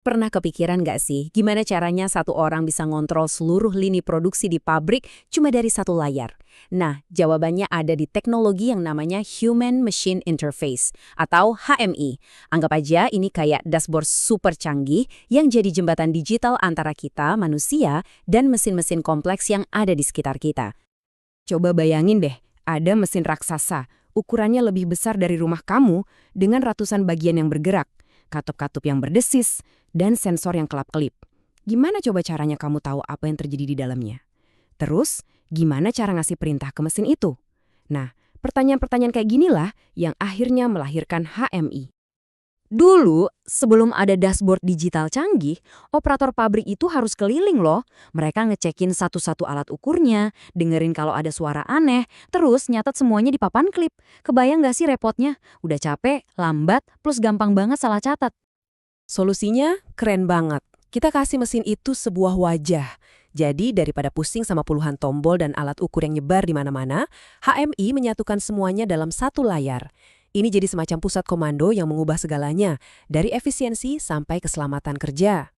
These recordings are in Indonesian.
Pernah kepikiran nggak sih, gimana caranya satu orang bisa ngontrol seluruh lini produksi di pabrik cuma dari satu layar? Nah, jawabannya ada di teknologi yang namanya Human Machine Interface, atau HMI. Anggap aja ini kayak dashboard super canggih yang jadi jembatan digital antara kita, manusia, dan mesin-mesin kompleks yang ada di sekitar kita. Coba bayangin deh, ada mesin raksasa, ukurannya lebih besar dari rumah kamu, dengan ratusan bagian yang bergerak, katup-katup yang berdesis, dan sensor yang kelap-kelip. Gimana coba caranya kamu tahu apa yang terjadi di dalamnya? Terus, gimana cara ngasih perintah ke mesin itu? Nah, pertanyaan-pertanyaan kayak ginilah yang akhirnya melahirkan HMI. Dulu, sebelum ada dashboard digital canggih, operator pabrik itu harus keliling loh. Mereka ngecekin satu-satu alat ukurnya, dengerin kalau ada suara aneh, terus nyatet semuanya di papan klip. Kebayang nggak sih repotnya? Udah capek, lambat, plus gampang banget salah catat. Solusinya keren banget. Kita kasih mesin itu sebuah wajah. Jadi daripada pusing sama puluhan tombol dan alat ukur yang nyebar di mana-mana, HMI menyatukan semuanya dalam satu layar. Ini jadi semacam pusat komando yang mengubah segalanya, dari efisiensi sampai keselamatan kerja.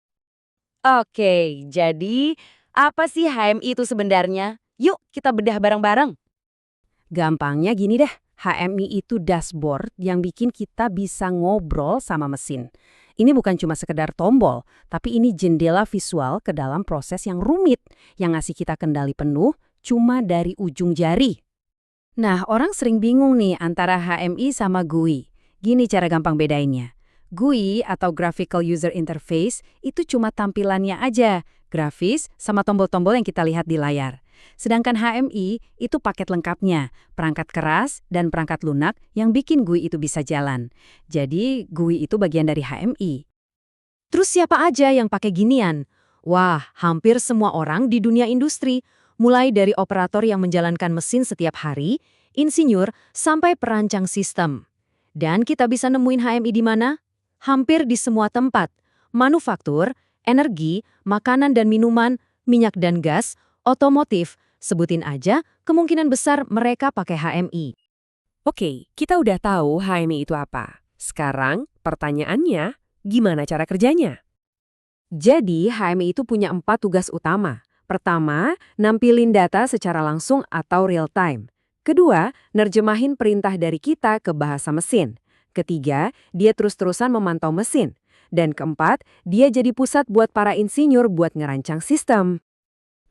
Oke, jadi apa sih HMI itu sebenarnya? Yuk kita bedah bareng-bareng. Gampangnya gini deh, HMI itu dashboard yang bikin kita bisa ngobrol sama mesin. Ini bukan cuma sekedar tombol, tapi ini jendela visual ke dalam proses yang rumit, yang ngasih kita kendali penuh cuma dari ujung jari. Nah, orang sering bingung nih antara HMI sama GUI. Gini cara gampang bedainnya. GUI atau Graphical User Interface itu cuma tampilannya aja, grafis sama tombol-tombol yang kita lihat di layar. Sedangkan HMI itu paket lengkapnya, perangkat keras dan perangkat lunak yang bikin GUI itu bisa jalan. Jadi, GUI itu bagian dari HMI. Terus siapa aja yang pakai ginian? Wah, hampir semua orang di dunia industri, mulai dari operator yang menjalankan mesin setiap hari, insinyur, sampai perancang sistem. Dan kita bisa nemuin HMI di mana? Hampir di semua tempat. Manufaktur, energi, makanan dan minuman, minyak dan gas, otomotif, sebutin aja, kemungkinan besar mereka pakai HMI. Oke, kita udah tahu HMI itu apa. Sekarang pertanyaannya, gimana cara kerjanya? Jadi, HMI itu punya 4 tugas utama. Pertama, nampilin data secara langsung atau real time. Kedua, nerjemahin perintah dari kita ke bahasa mesin. Ketiga, dia terus-terusan memantau mesin. Dan keempat, dia jadi pusat buat para insinyur buat ngerancang sistem.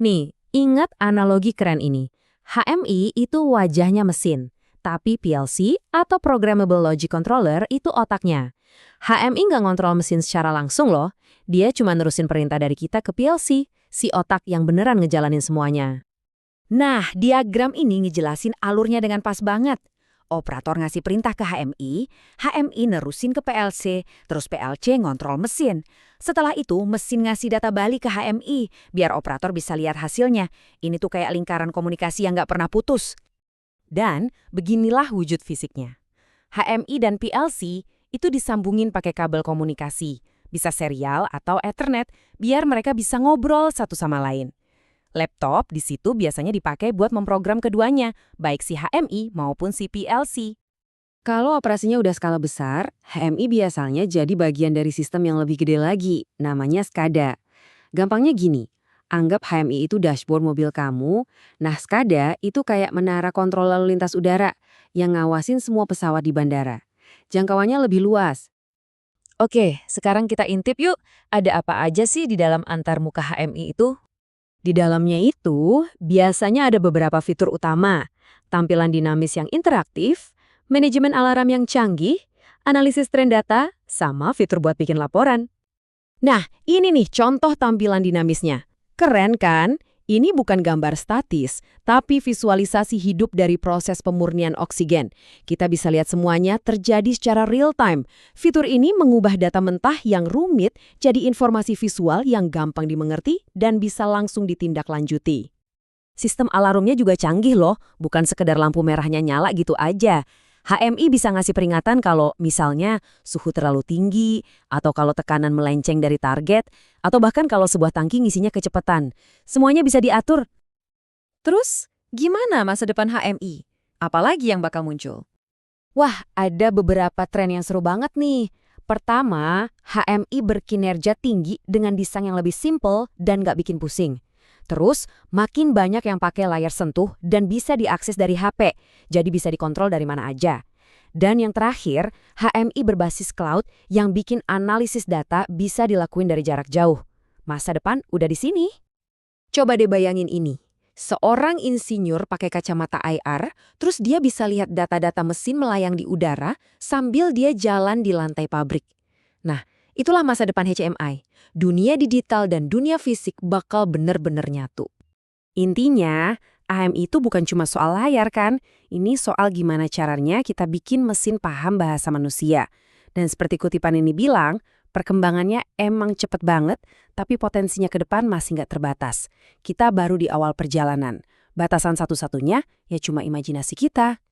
Nih, ingat analogi keren ini. HMI itu wajahnya mesin, tapi PLC atau Programmable Logic Controller itu otaknya. HMI nggak ngontrol mesin secara langsung loh, dia cuma nerusin perintah dari kita ke PLC, si otak yang beneran ngejalanin semuanya. Nah, diagram ini ngejelasin alurnya dengan pas banget. Operator ngasih perintah ke HMI, HMI nerusin ke PLC, terus PLC ngontrol mesin. Setelah itu, mesin ngasih data balik ke HMI, biar operator bisa lihat hasilnya. Ini tuh kayak lingkaran komunikasi yang nggak pernah putus. Dan beginilah wujud fisiknya. HMI dan PLC itu disambungin pakai kabel komunikasi, bisa serial atau Ethernet, biar mereka bisa ngobrol satu sama lain. Laptop di situ biasanya dipakai buat memprogram keduanya, baik si HMI maupun si PLC. Kalau operasinya udah skala besar, HMI biasanya jadi bagian dari sistem yang lebih gede lagi, namanya SCADA. Gampangnya gini, anggap HMI itu dashboard mobil kamu, nah SCADA itu kayak menara kontrol lalu lintas udara yang ngawasin semua pesawat di bandara. Jangkauannya lebih luas. Oke, sekarang kita intip yuk, ada apa aja sih di dalam antarmuka HMI itu? Di dalamnya itu biasanya ada beberapa fitur utama, tampilan dinamis yang interaktif, manajemen alarm yang canggih, analisis tren data, sama fitur buat bikin laporan. Nah, ini nih contoh tampilan dinamisnya. Keren kan? Ini bukan gambar statis, tapi visualisasi hidup dari proses pemurnian oksigen. Kita bisa lihat semuanya terjadi secara real time. Fitur ini mengubah data mentah yang rumit jadi informasi visual yang gampang dimengerti dan bisa langsung ditindaklanjuti. Sistem alarmnya juga canggih loh, bukan sekedar lampu merahnya nyala gitu aja. HMI bisa ngasih peringatan kalau misalnya suhu terlalu tinggi, atau kalau tekanan melenceng dari target, atau bahkan kalau sebuah tangki ngisinya kecepatan. Semuanya bisa diatur. Terus, gimana masa depan HMI? Apalagi yang bakal muncul? Wah, ada beberapa tren yang seru banget nih. Pertama, HMI berkinerja tinggi dengan desain yang lebih simple dan nggak bikin pusing. Terus, makin banyak yang pakai layar sentuh dan bisa diakses dari HP, jadi bisa dikontrol dari mana aja. Dan yang terakhir, HMI berbasis cloud yang bikin analisis data bisa dilakuin dari jarak jauh. Masa depan udah di sini. Coba deh bayangin ini. Seorang insinyur pakai kacamata IR, terus dia bisa lihat data-data mesin melayang di udara sambil dia jalan di lantai pabrik. Nah, itulah masa depan HMI. Dunia digital dan dunia fisik bakal bener-bener nyatu. Intinya, AMI itu bukan cuma soal layar kan? Ini soal gimana caranya kita bikin mesin paham bahasa manusia. Dan seperti kutipan ini bilang, perkembangannya emang cepet banget, tapi potensinya ke depan masih nggak terbatas. Kita baru di awal perjalanan. Batasan satu-satunya ya cuma imajinasi kita.